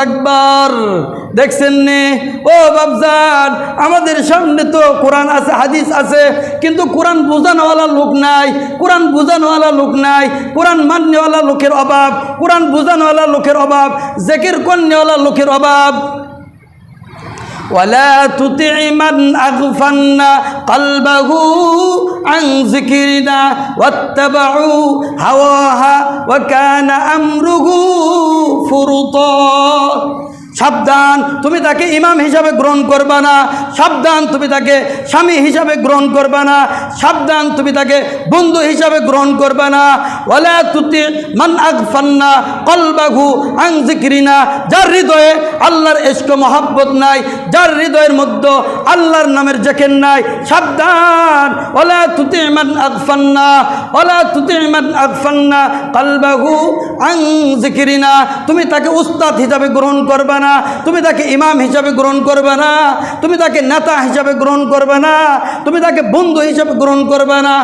একবার দেখছেন নে ও বাবজান, আমাদের সামনে তো কোরআন আছে, হাদিস আছে, কিন্তু কোরআন বোঝানোওয়ালা লোক নাই, কোরআন বোঝানোওয়ালা লোক নাই, কোরআন মাননেওয়ালা লোকের অভাব, কোরআন বোঝানোওয়ালা লোকের অভাব, জিকির করনেওয়ালা লোকের অভাব। ولا تطع من أغفلنا قلبه عن ذكرنا واتبعوا هواها وكان أمره فرطا। সাবধান, তুমি তাকে ইমাম হিসাবে গ্রহণ করবা না, সাবধান তুমি তাকে স্বামী হিসাবে গ্রহণ করবা না, সাবধান তুমি তাকে বন্ধু হিসাবে গ্রহণ করবা না। ওয়ালা তুতি মান আগফালনা কলবাহু আন যিকরিনা, যার হৃদয়ে আল্লাহর ইশক মহব্বত নাই, যার হৃদয়ের মধ্যে আল্লাহর নামের জিকির নাই, সাবধান। ওয়ালা তুতি মান আগফালনা, ওয়ালা তুতি মান আগফালনা কলবাহু আন যিকরিনা, তুমি তাকে উস্তাদ হিসাবে গ্রহণ করবা না, তুমি তাকে ইমাম হিসাবে গ্রহণ করবে না, তুমি তাকে নেতা হিসাবে গ্রহণ করবে না, তুমি তাকে বন্ধু হিসাবে গ্রহণ করবে না।